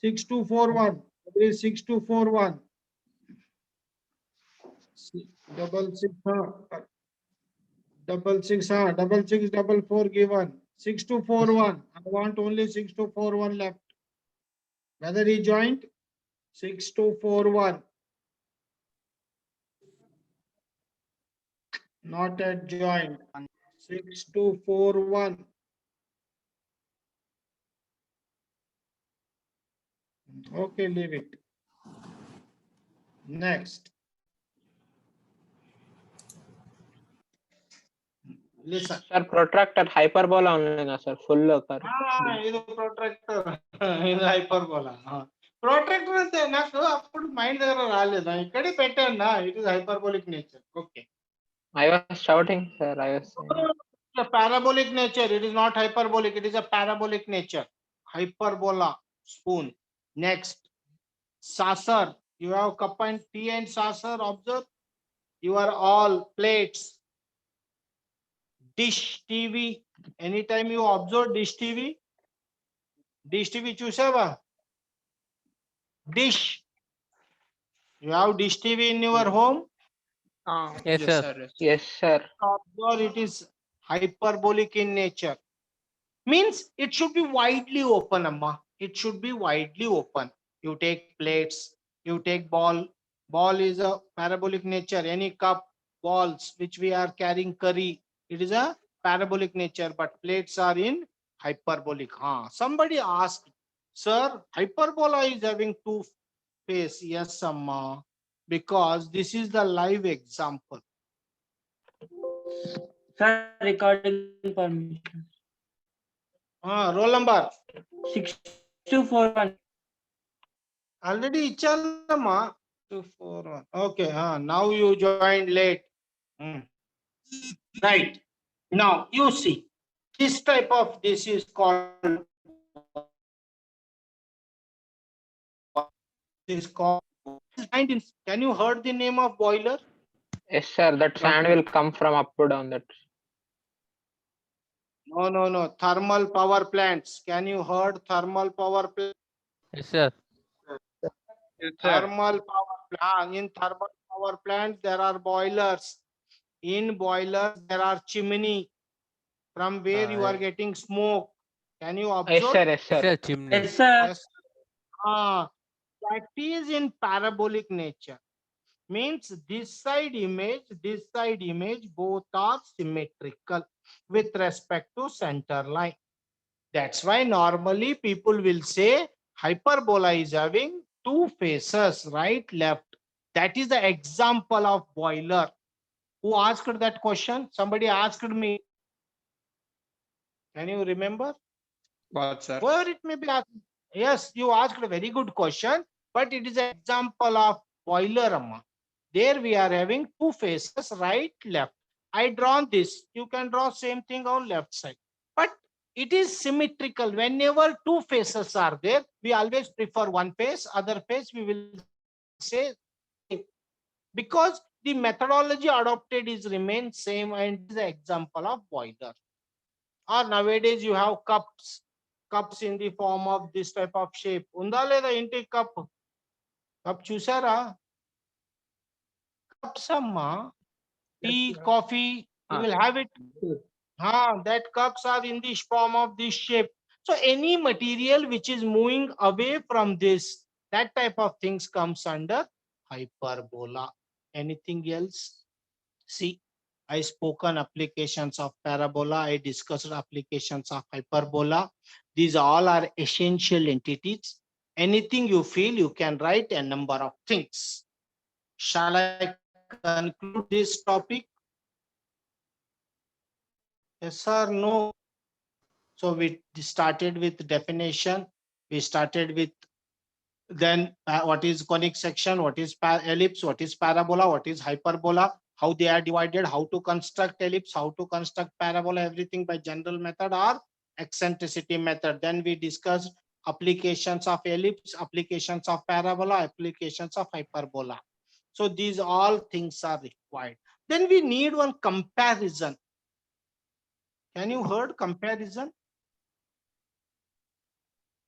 6241. It is 6241. Double six, double six, double four given. 6241. I want only 6241 left. Whether he joined 6241. Not at joint. 6241. Okay, leave it. Next. Listen. Sir, protractor hyperbola only na sir, full curve. ಇದು protractor ಇದು hyperbola protractor అంటే నాకు అప్పుడు mind దగ్గర రాలేదు ఇక్కడే పెట్టాను it is hyperbolic nature okay I was shouting, sir. I was saying. parabolic nature, it is not hyperbolic, it is a parabolic nature. Hyperbola, spoon. Next, saucer. You have cup and tea and saucer. Observe, you are all plates. Dish TV. Anytime you observe dish TV chusava. Dish. You have dish TV in your home. Yes, sir. Yes, sir. Observe, it is hyperbolic in nature. Means it should be widely open, amma. It should be widely open. You take plates, you take ball. Ball is a parabolic nature. Any cup, balls which we are carrying curry, it is a parabolic nature, but plates are in hyperbolic. Somebody asked, sir, hyperbola is having two face. Yes, amma, because this is the live example. Sir, recording permission. Roll number 6241. already ichallama 241. Okay, now you joined late. Right. Now you see this type of this is called can you heard the name of boiler? Yes, sir. That sand will come from up to down. That. No. Thermal power plants. Can you heard thermal power plant? Yes, sir. Thermal power plant. In thermal power plants, there are boilers. In boilers, there are chimney from where you are getting smoke. Can you Yes, observe? sir. Yes, Yes, sir. sir. Chimney. Yes, sir. Yes. That is in parabolic nature. Means this side image, both are symmetrical with respect to center line. That's why normally people will say hyperbola is having two faces, right, left. That is the example of boiler. Who asked that question? Somebody asked me. Can you remember? What, sir? Whoever it may be asked. Yes, you asked a very good question, but it is an example of boiler, amma. There we are having two faces, right, left. I drawn this. You can draw same thing on left side. But it is symmetrical. Whenever two faces are there, we always prefer one face, other face we will say because the methodology adopted is remain same and is the example of boiler. Or nowadays you have cups in the form of this type of shape. Undale the intake cup chusara. Cups amma, tea, coffee, you will have it. That cups are in this form of this shape. So any material which is moving away from this, that type of things comes under hyperbola. Anything else? See, I spoken applications of parabola. I discussed applications of hyperbola. These all are essential entities. Anything you feel, you can write a number of things. Shall I conclude this topic? Yes or no? So we started with definition. We started with then what is conic section, what is ellipse, what is parabola, what is hyperbola, how they are divided, how to construct ellipse, how to construct parabola, everything by general method or eccentricity method. Then we discussed applications of ellipse, applications of parabola, applications of hyperbola. So these all things are required. Then we need one comparison. Can you heard comparison?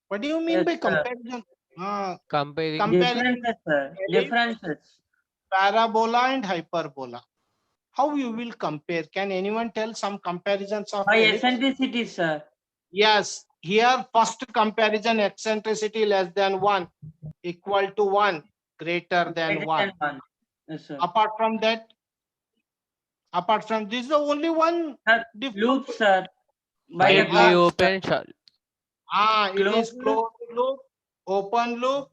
What do you mean Yes, by sir. comparison? Comparing. Comparing Differences, sir. ellipse, Differences. parabola and hyperbola. How you will compare? Can anyone tell some comparisons of By ellipse? eccentricity, sir. Yes, here first comparison, eccentricity less than 1, equal to 1, greater than Greater 1. than 1. Yes, sir. Apart from this is the only one Sir, difference. loop, sir. By the Widely curve, sir. open. It is Closed closed loop, open loop,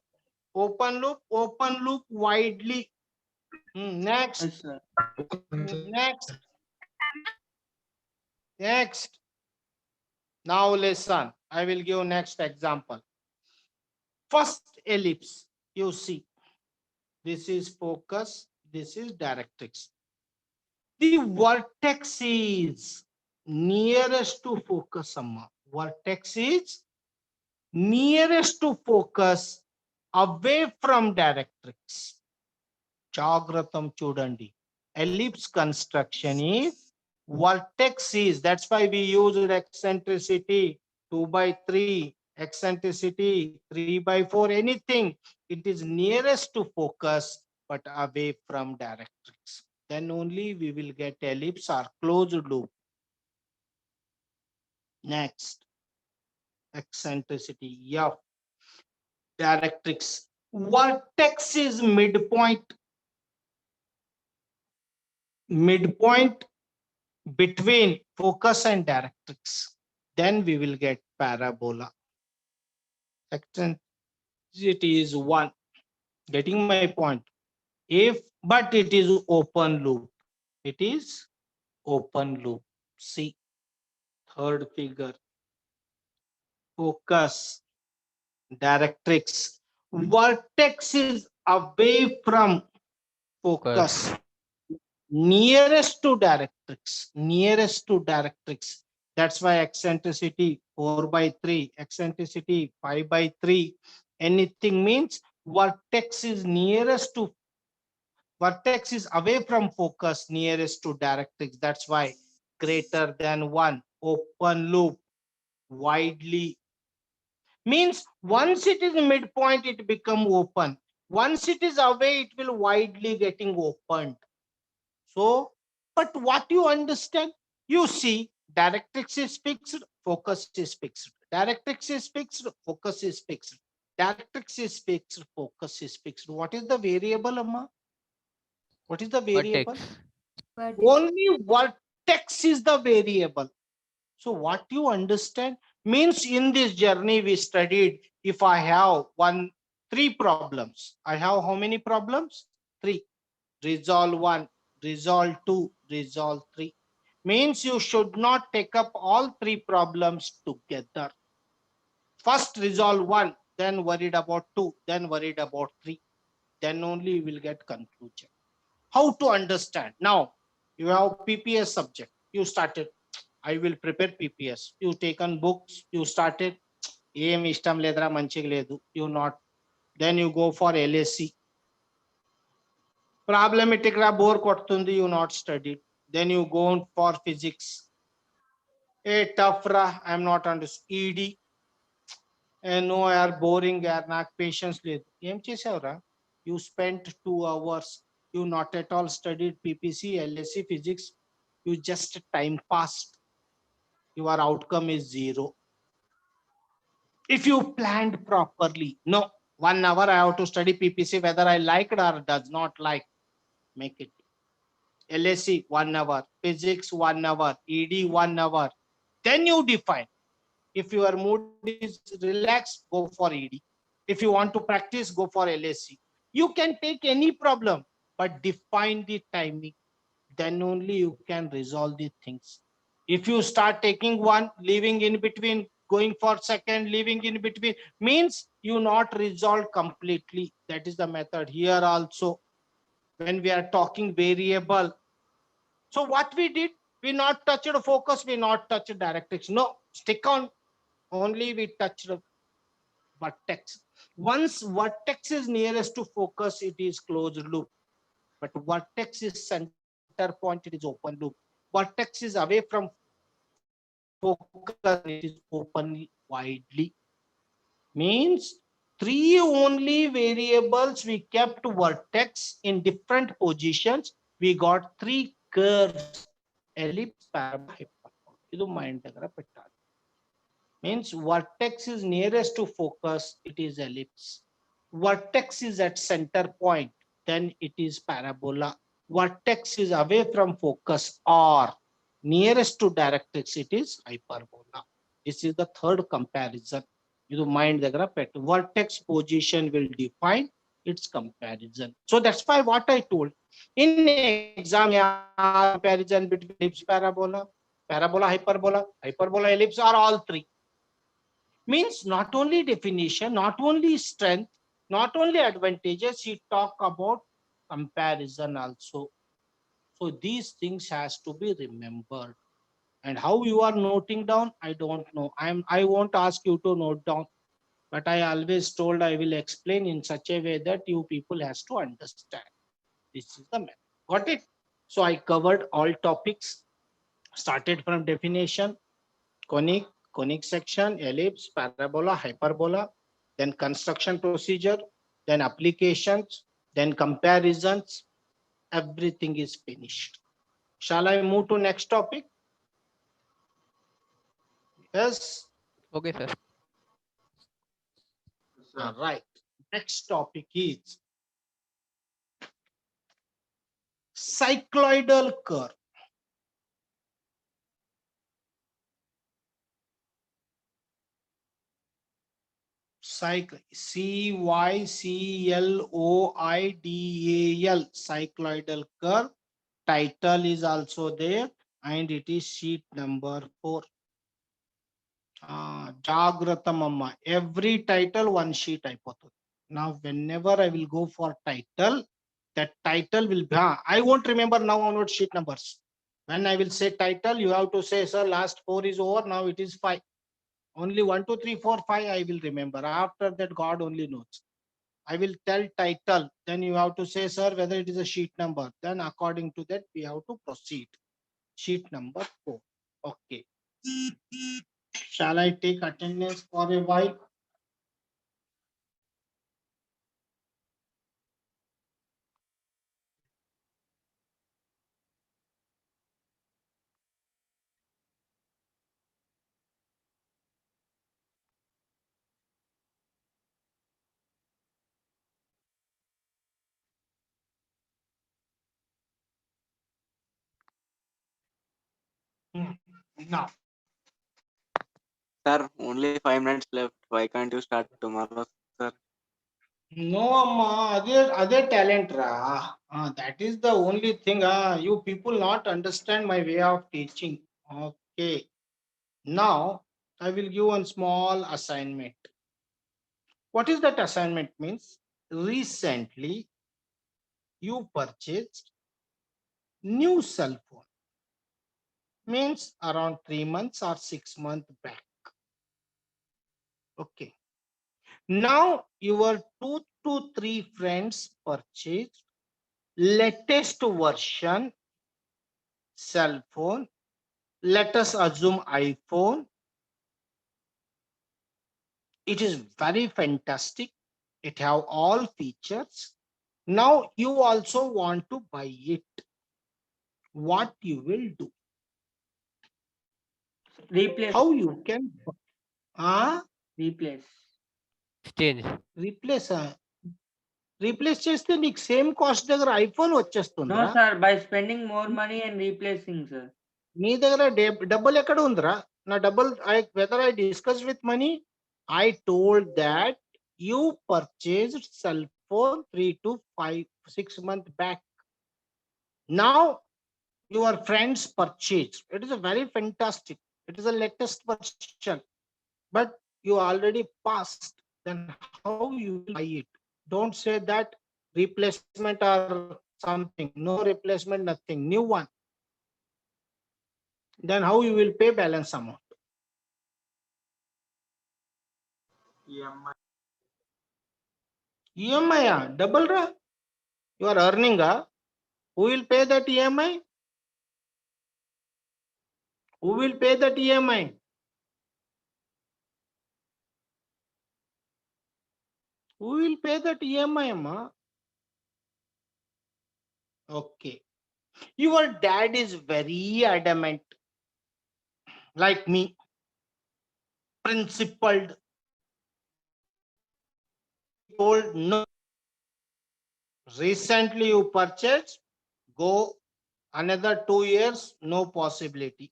open loop, open loop, widely. Next, Yes, sir. next, next. Now listen, I will give next example. First ellipse, you see, this is focus, this is directrix. The vertex is nearest to focus, Amma. Vertex is nearest to focus away from directrix. Jagratam chudandi. Ellipse construction is vertex is, that's why we used eccentricity 2/3, eccentricity 3/4, anything. It is nearest to focus but away from directrix. Then only we will get ellipse or closed loop. Next, eccentricity, yeah. Directrix. Vertex is midpoint between focus and directrix. Then we will get parabola. Eccentricity is 1. Getting my point? But it is open loop. It is open loop. See, third figure. Focus, directrix. Vertex is away from focus. Nearest to directrix. That's why eccentricity 4/3, eccentricity 5/3. Anything means vertex is away from focus, nearest to directrix. That's why greater than 1, open loop, widely. Means once it is midpoint, it become open. Once it is away, it will widely getting opened. So, but what you understand, you see, directrix is fixed, focus is fixed. Directrix is fixed, focus is fixed. Directrix is fixed, focus is fixed. What is the variable, Amma? What is the variable? Vertex. Only vertex is the variable. So what you understand means in this journey we studied, if I have 3 problems, I have how many problems? 3. Resolve 1, resolve 2, resolve 3. Means you should not take up all 3 problems together. First resolve 1, then worried about 2, then worried about 3. Then only you will get conclusion. How to understand? Now, you have PPS subject. You started, I will prepare PPS. You taken books, you started, ఏం ఇష్టం లేదురా మంచిగా లేదు, you not. Then you go for LSC. Problematic ra bore కొడుతుంది, you not studied. Then you go for physics. Tough ra, I am not understood. ED. No, yaar boring yaar, నాకు patience లేదు. ఏం చేసావురా? You spent 2 hours. You not at all studied PPC, LSC, physics. You just time passed. Your outcome is 0. If you planned properly, no, 1 hour I have to study PPC, whether I like it or does not like, make it. LSC 1 hour, physics 1 hour, ED 1 hour. Then you define. If your mood is relaxed, go for ED. If you want to practice, go for LSC. You can take any problem, but define the timing. Then only you can resolve the things. If you start taking one, leaving in between, going for second, leaving in between, means you not resolve completely. That is the method here also. When we are talking variable, so what we did, we not touched focus, we not touched directrix. No, stick on, only we touched vertex. Once vertex is nearest to focus, it is closed loop. But vertex is center point, it is open loop. Vertex is away from focus, it is open widely. Means three only variables we kept vertex in different positions. We got three curves, ellipse, parabola, hyperbola. Idu mind daggara pettali. Means vertex is nearest to focus, it is ellipse. Vertex is at center point, then it is parabola. Vertex is away from focus or nearest to directrix, it is hyperbola. This is the third comparison. You mind the pet. Vertex position will define its comparison. So that's why what I told. In exam, comparison between ellipse, parabola, parabola, hyperbola, hyperbola, ellipse are all three. Means not only definition, not only strength, not only advantages, he talk about comparison also. So these things has to be remembered. And how you are noting down, I don't know. I won't ask you to note down, but I always told I will explain in such a way that you people has to understand. This is the method. Got it? So I covered all topics, started from definition, conic, conic section, ellipse, parabola, hyperbola, then construction procedure, then applications, then comparisons. Everything is finished. Shall I move to next topic? Yes. Okay, sir. All right. Next topic is cycloidal curve. CYCLOIDAL, cycloidal curve. Title is also there and it is sheet number 4. Jagratamamma. Every title one sheet అయిపోతుంది. Now whenever I will go for title, that title will be, I won't remember now onward sheet numbers. When I will say title, you have to say, sir, last 4 is over, now it is 5. Only 1, 2, 3, 4, 5 I will remember. After that, God only knows. I will tell title, then you have to say, sir, whether it is a sheet number. Then according to that, we have to proceed. Sheet number 4. Okay. Shall I take attendance for a while? Now, Sir, only 5 minutes left. Why can't you start tomorrow, sir? no, amma, other talent ra. That is the only thing. You people not understand my way of teaching. Okay. Now, I will give one small assignment. What is that assignment means? Recently, you purchased new cell phone. Means around 3 months or 6 months back. Okay. Now, your 2 to 3 friends purchased latest version cell phone. Let us assume iPhone. It is very fantastic. It have all features. Now you also want to buy it. What you will do? Replace. How you can Replace. Exchange. replace? Replace చేస్తే నీకు same cost దగ్గర iPhone No, వచ్చేస్తుందిరా. sir. By spending more money and replacing, sir. నీ దగ్గర డబ్బులు ఎక్కడ ఉందిరా? నా డబ్బులు whether I discuss with money, I told that you purchased cell phone 3 to 6 months back. Now your friends purchased. It is a very fantastic. It is a latest version, but you already passed. Then how you will buy it? Don't say that replacement or something. No replacement, nothing. New one. Then how you will pay balance amount? EMI, double ra? You are earning, who will pay that EMI? Who will pay that EMI? Who will pay that EMI, Amma? Okay. Your dad is very adamant, like me, principled. Told no. Recently you purchased, go another 2 years, no possibility.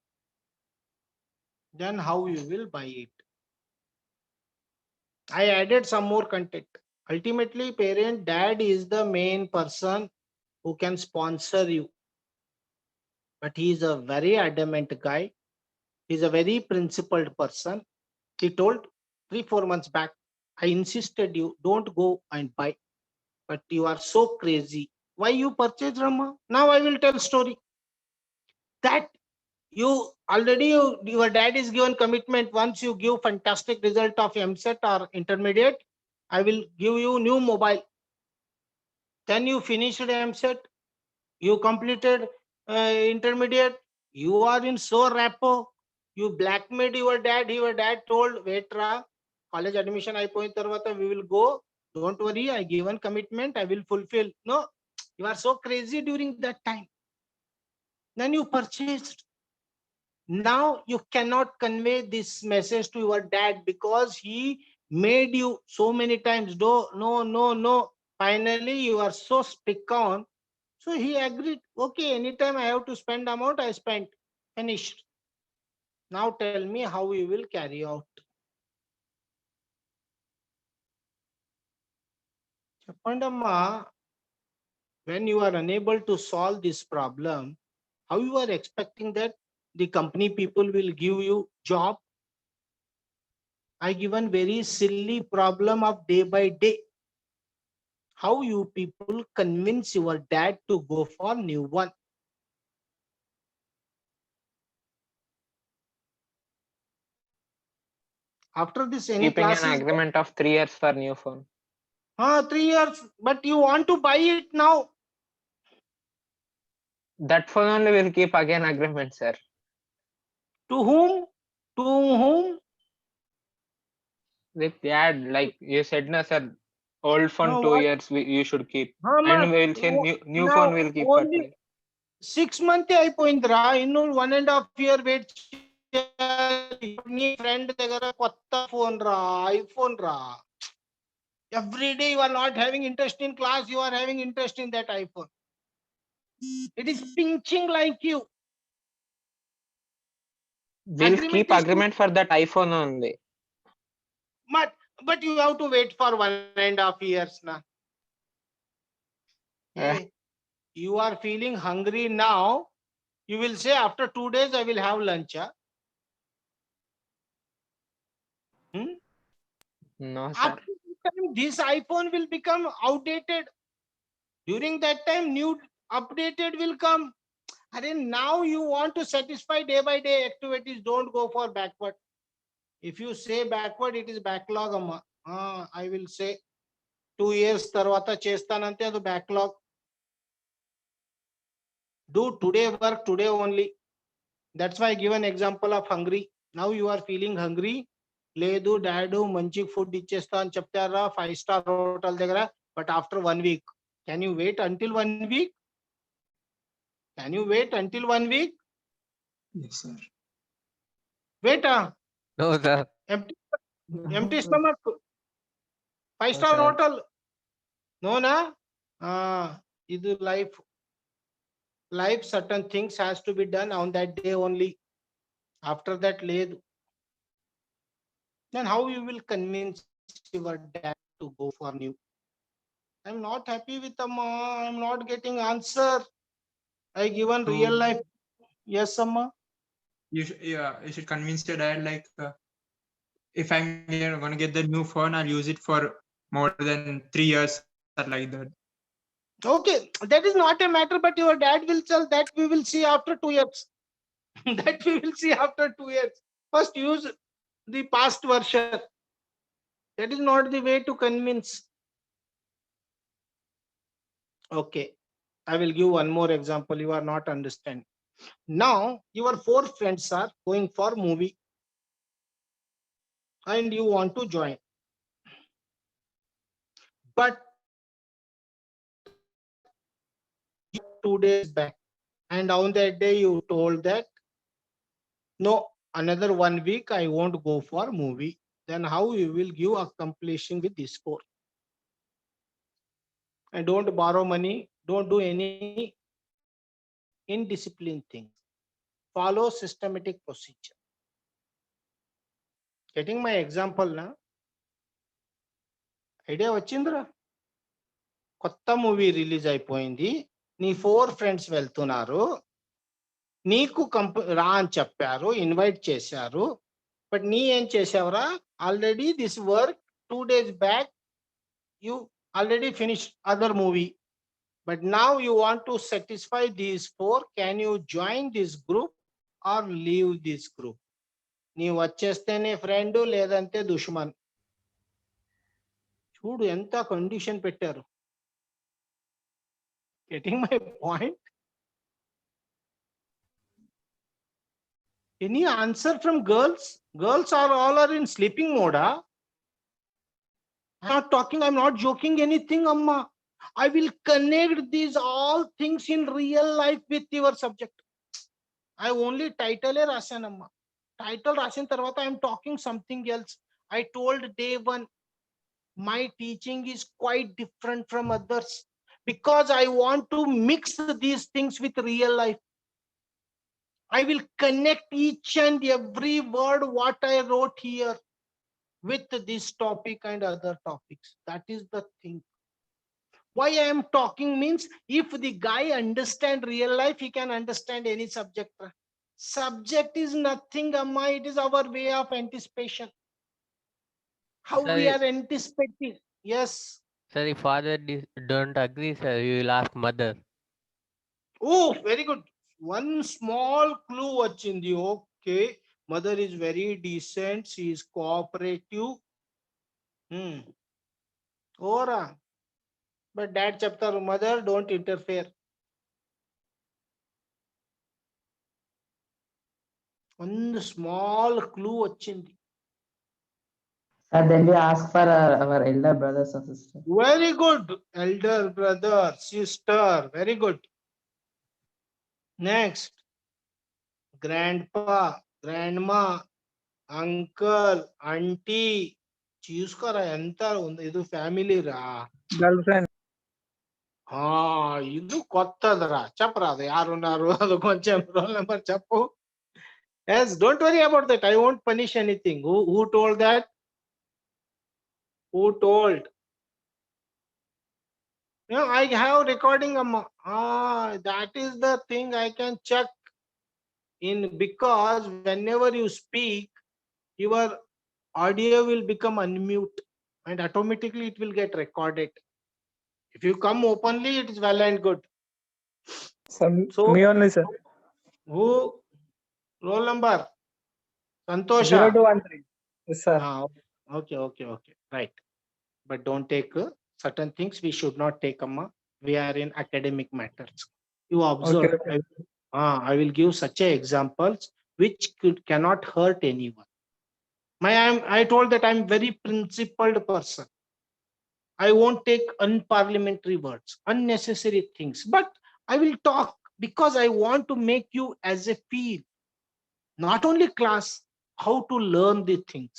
Then how you will buy it? I added some more content. Ultimately, parent, dad is the main person who can sponsor you. But he is a very adamant guy. He's a very principled person. He told 3-4 months back, I insisted you don't go and buy. But you are so crazy. Why you purchase, Rama? Now I will tell story. That you already, your dad is given commitment. Once you give fantastic result of MSET or intermediate, I will give you new mobile. Then you finished MSET, you completed intermediate, you are in so rapo, you blackmailed your dad told, wait ra, college admission అయిపోయిన తర్వాత we will go, don't worry, I given commitment, I will fulfill. No, you are so crazy during that time. Then you purchased. Now you cannot convey this message to your dad because he made you so many times, no. Finally, you are so stick on. So he agreed, okay, anytime I have to spend amount, I spent. Finished. Now tell me how you will carry out. Chappandamma, when you are unable to solve this problem, how you are expecting that the company people will give you job? I given very silly problem of day by day. How you people convince your dad to go for new one? After this, any Keeping an classes? agreement of 3 years for new phone. 3 years, but you want to buy it now. That phone only will keep again agreement, sir. To whom? To whom? With dad, like you said, no, sir. Old phone No, 2 what? years you should keep, Ma, and we will say new phone now will keep for 2 only years. 6 months అయిపోయిందిరా, ఇನ್ನು 1.5 year wait చేయాలి. నీ friend దగ్గర కొత్త phone రా, iPhone రా. Every day you are not having interest in class, you are having interest in that iPhone. It is pinching like you. We'll Agreement keep is agreement for that iPhone only. but you have to wait for 1.5 years now. Eh. You are feeling hungry now. You will say after 2 days I will have lunch. No, sir. After that time, this iPhone will become outdated. During that time, new updated will come. And now you want to satisfy day by day activities. Don't go for backward. If you say backward, it is backlog. Amma. I will say 2 years tarvata chestanante adu backlog. Do today work today only. That's why I give an example of hungry. Now you are feeling hungry. లేదు డాడు మంచి food ఇచ్చేస్తా అని చెప్తారా 5-star hotel దగ్గర, but after 1 week, can you wait until 1 week? Can you wait until 1 week? Yes, sir. Wait, No, sir. empty stomach, 5-star sir. hotel. No, na? Idu life certain things has to be done on that day only. After that, లేదు. Then how you will convince your dad to go for new? I'm not happy with Amma. I'm not getting answer. I given So- real life. Yes, Amma. You should convince your dad, like, if I'm gonna get the new phone, I'll use it for more than 3 years or like that. Okay, that is not a matter, but your dad will tell that we will see after 2 years. That we will see after 2 years. First use the past version. That is not the way to convince. Okay, I will give one more example. You are not understand. Now your 4 friends are going for movie and you want to join. but 2 days back, and on that day you told that no, another 1 week I won't go for movie. Then how you will give accomplishing with this score? And don't borrow money. Don't do any indisciplined things. Follow systematic procedure. Getting my example na? Idea వచ్చిందిరా? కొత్త movie release అయిపోయింది, నీ 4 friends వెళ్తున్నారు, నీకు రా అని చెప్పారు, invite చేశారు, బట్ నీ ఏం చేసావురా? Already this work 2 days back you already finish other movie, but now you want to satisfy these 4. Can you join this group or leave this group? నీవు వచ్చేస్తేనే ఫ్రెండ్, లేదంటే దుష్మన్. చూడు ఎంత కండిషన్ పెట్టారు. Getting my point? Any answer from girls? Girls are all in sleeping mode. I'm not talking, I'm not joking anything, Amma. I will connect these all things in real life with your subject. I only title rasan, Amma. Title rasin tarvata I am talking something else. I told day 1, my teaching is quite different from others, because I want to mix these things with real life. I will connect each and every word what I wrote here with this topic and other topics. That is the thing. Why I am talking means, if the guy understand real life, he can understand any subject. Subject is nothing, Amma. It is our way of anticipation. How we Sir, are anticipating. Yes. Sir, if father don't agree, sir, you will ask mother. Oh, very good. One small clue vachindi. Okay, mother is very decent, she is cooperative. Ora, but dad chapter, mother don't interfere. One small clue vachindi. And then we ask for our elder brothers and sisters. Very good. Elder brother, sister, very good. Next, grandpa, grandma, uncle, auntie. చూసుకోరా ఎంత ఉంది, ఇది family రా. Girlfriend. ఇది కొత్తదిరా, చెప్పరాదు యారున్నారు, అది కొంచెం roll number చెప్పు. Yes, don't worry about that. I won't punish anything. Who told that? Who told? No, I have recording, Amma. That is the thing I can check in, because whenever you speak, your audio will become unmute and automatically it will get recorded. If you come openly, it is well and good. So, Me only, sir. who? Roll number? Santosha. 0213. Yes, sir. Okay. Right. But don't take certain things we should not take, Amma. We are in academic matters. You observe. Okay. I will give such a examples which cannot hurt anyone. I told that I'm very principled person. I won't take unparliamentary words, unnecessary things, but I will talk because I want to make you as a feel, not only class, how to learn the things,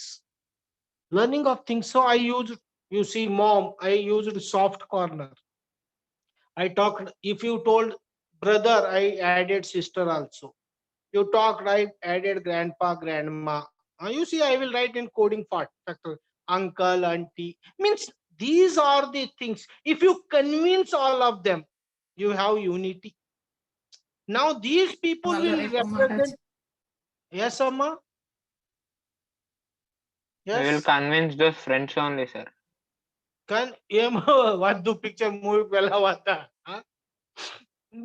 learning of things. So I used, you see, mom, I used soft corner. I talked, if you told brother, I added sister also. You talked, I added grandpa, grandma. You see, I will write in coding factor, uncle, auntie. Means these are the things. If you convince all of them, you have unity. Now these people will represent. Yes, Amma? We will Yes. convince those friends only, sir. What do picture movie వెళ్ళవద్దా?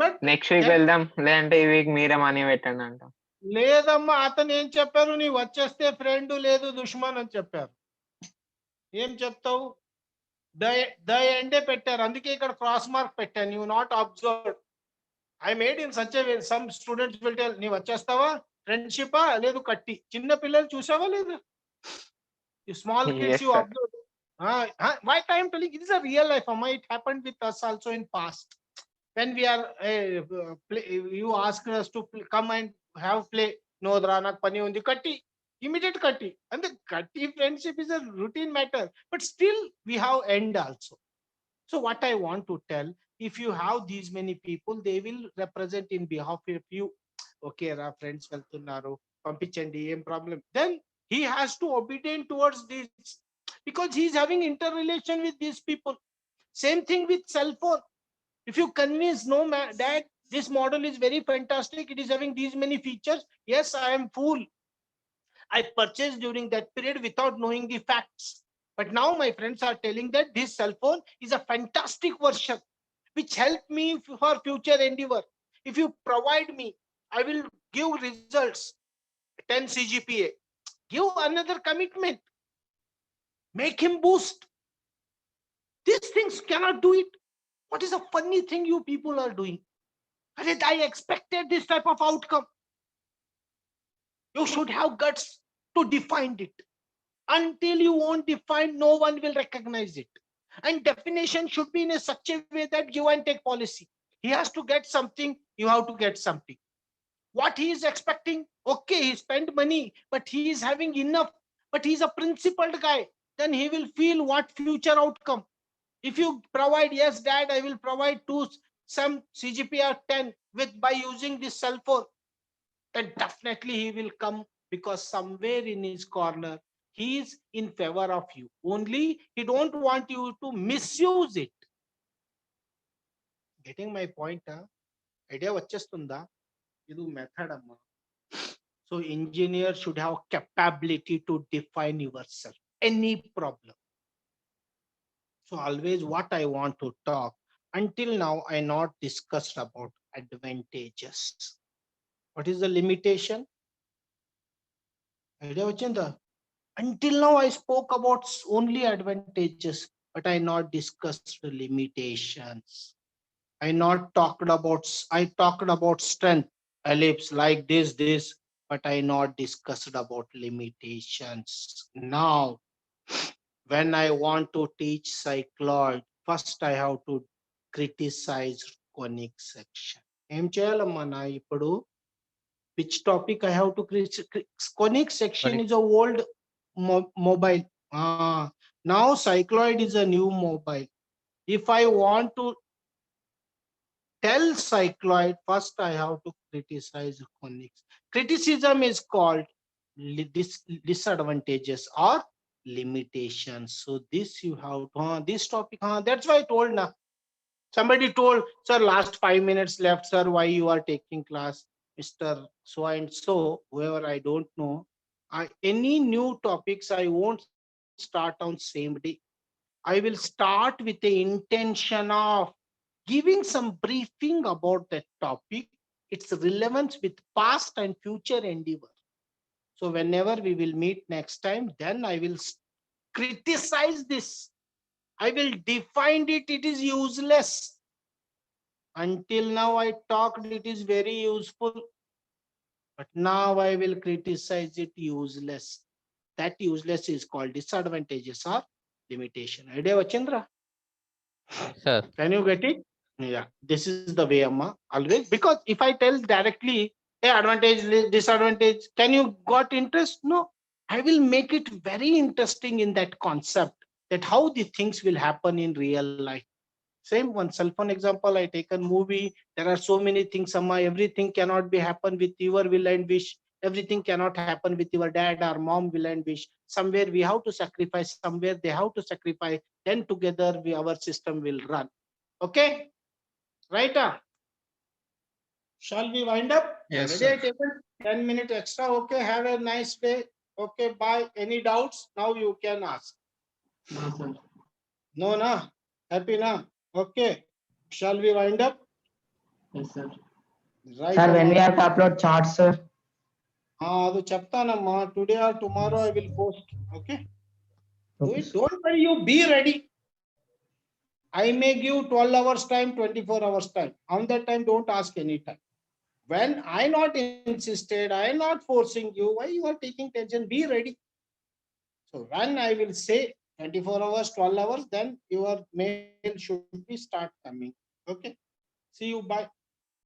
But next week వెళ్దాం, లేదంటే ఈ week మీరే money పెట్టండి అంటాం. లేదమ్మా, అతను ఏం చెప్పారు, నీ వచ్చేస్తే ఫ్రెండ్ లేదు దుష్మన్ అని చెప్పారు. ఏం చెప్తావు? ద ఎండే పెట్టారు, అందుకే ఇక్కడ క్రాస్ మార్క్ పెట్టాను. You not observe. I made in such way, some students will tell, నీ వచ్చేస్తావా, ఫ్రెండ్షిపా లేదు కట్టి. చిన్న పిల్లలు చూసావా లేదా? Small kids you observe. Why I am telling you, this is a real life, Amma. It happened with us also in past. When we are, you ask us to come and have play. No, Dranak Pani on the Katti. Immediate Katti. And the Katti friendship is a routine matter. But still, we have end also. So what I want to tell, if you have these many people, they will represent in behalf of you. Okay, our friends వెళ్తున్నారు పంపించండి ఏం problem. Then he has to obedient towards this because he is having interrelation with these people. Same thing with cell phone. If you convince no man that this model is very fantastic, it is having these many features. Yes, I am fool. I purchased during that period without knowing the facts. But now my friends are telling that this cell phone is a fantastic version which help me for future endeavor. If you provide me, I will give results 10 CGPA. Give another commitment. Make him boost. These things cannot do it. What is a funny thing you people are doing? I expected this type of outcome. You should have guts to define it. Until you won't define, no one will recognize it. And definition should be in a such a way that give and take policy. He has to get something, you have to get something. What he is expecting, okay, he spent money, but he is having enough, but he's a principled guy. Then he will feel what future outcome. If you provide, yes, dad, I will provide some CGPA 10 with by using this cell phone, then definitely he will come because somewhere in his corner, he is in favor of you. Only he don't want you to misuse it. Getting my point? Idea vachestunda? Idu method amma. So engineer should have capability to define yourself. Any problem. So always what I want to talk. Until now, I not discussed about advantages. What is the limitation? Idea vachinda? Until now, I spoke about only advantages, but I not discussed the limitations. I talked about strength, ellipse like this, but I not discussed about limitations. Now, when I want to teach cycloid, first I have to criticize conic section. Em cheyalama na ippudu? Which topic I have to criticize? Conic section is a old mobile. Now cycloid is a new mobile. If I want to tell cycloid, first I have to criticize conics. Criticism is called disadvantages or limitations. So this you have to, this topic, that's why I told now. Somebody told, sir, last 5 minutes left, sir, why you are taking class? Mr. So and so, whoever, I don't know. Any new topics, I won't start on same day. I will start with the intention of giving some briefing about that topic, its relevance with past and future endeavor. So whenever we will meet next time, then I will criticize this. I will define it, it is useless. Until now I talked, it is very useful. But now I will criticize it useless. That useless is called disadvantages or limitation. Idea Vachendra? Sir. Can you get it? Yeah, this is the way, Amma, always. Because if I tell directly, hey, advantage, disadvantage, can you got interest? No, I will make it very interesting in that concept, that how the things will happen in real life. Same one cell phone example, I take a movie. There are so many things, Amma. Everything cannot be happen with your will and wish. Everything cannot happen with your dad or mom will and wish. Somewhere we have to sacrifice, somewhere they have to sacrifice. Then together our system will run. Okay? Right? Shall we wind up? Yes, Already I sir. taken 10 minutes extra. Okay, have a nice day. Okay, bye. Any doubts? Now you can ask. No, sir. No, na? Happy na? Okay. Shall we wind up? Yes, sir. Right. Sir, when Amma. we have to upload charts, sir. Adu cheptanamma. Today or tomorrow I will post. Okay. Do Okay, it. Don't worry. You be ready. I may give 12 hours time, 24 hours time. On that time, don't ask any time. When I not insisted, I not forcing you, why you are taking tension? Be ready. So when I will say, 24 hours, 12 hours, then your mail should be start coming. Okay. See you. Bye.